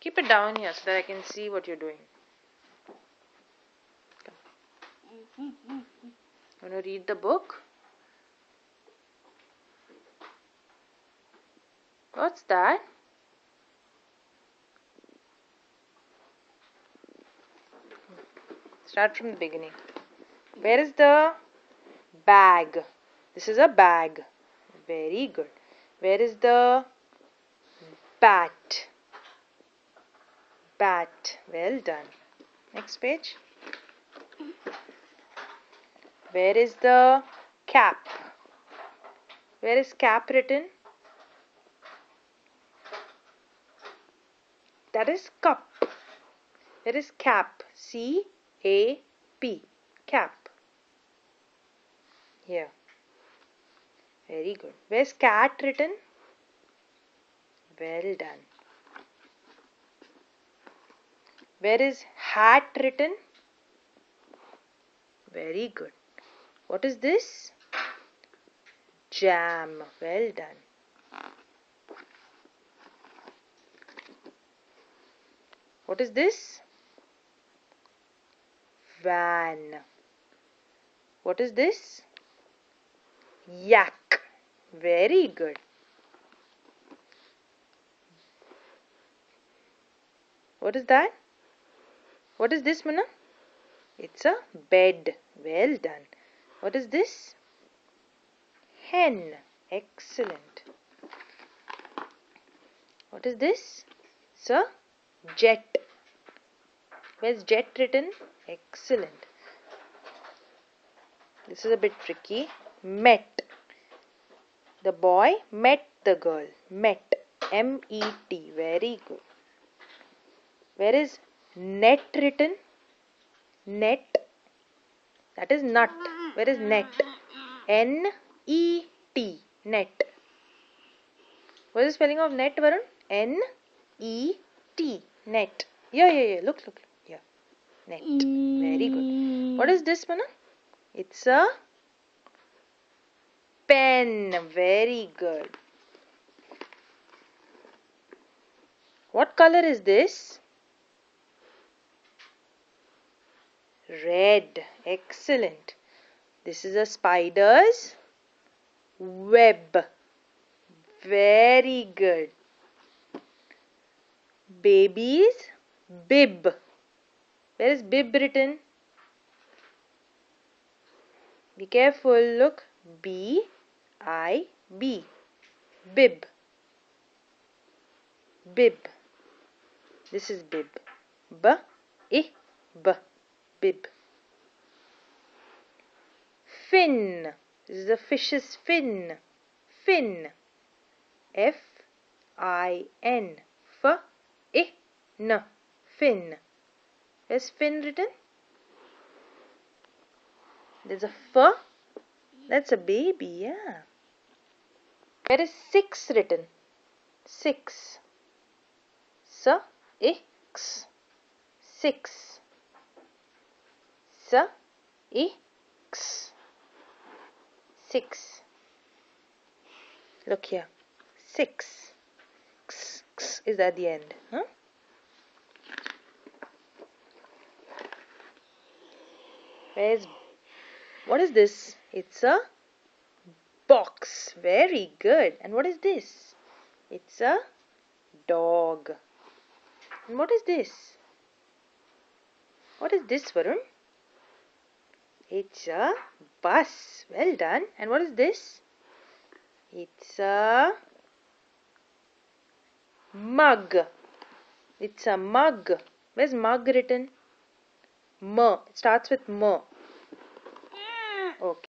Keep it down here so that I can see what you're doing. Come. Want to read the book? What's that? Start from the beginning. Where is the bag? This is a bag. Very good. Where is the bat? Bat. Well done. Next page. Where is the cap? Where is cap written? That is cup. Where is cap? C-A-P. Cap. Here. Very good. Where's cat written? Well done. Where is hat written? Very good. What is this? Jam. Well done. What is this? Van. What is this? Yak. Very good. What is that? What is this, Mana? It's a bed. Well done. What is this? Hen. Excellent. What is this? It's a jet. Where's jet written? Excellent. This is a bit tricky. Met. The boy met the girl. Met. M-E-T. Very good. Where is net written? Net. That is nut. Where is net? N-E-T. Net. What is the spelling of net, Varun? N-E-T. Net. Yeah. Look. Yeah. Net. Very good. What is this, Mana? It's a pen. Very good. What color is this? Red. Excellent. This is a spider's web. Very good. Baby's bib. Where is bib written? Be careful. Look. B-I-B. Bib. Bib. This is bib. B-I-B. Bib. Fin. This is a fish's fin. Fin. F-I-N. F-I-N. Fin. Where's fin written? There's a F. That's a baby, yeah. Where is six written? Six. S-I-X. Six. S-I-X. Six. Look here. Six. X, X is at the end. Huh? What is this? It's a box. Very good. And what is this? It's a dog. And what is this? What is this, Varun? It's a bus. Well done. And what is this? It's a mug. It's a mug. Where's mug written? M. It starts with M. Okay.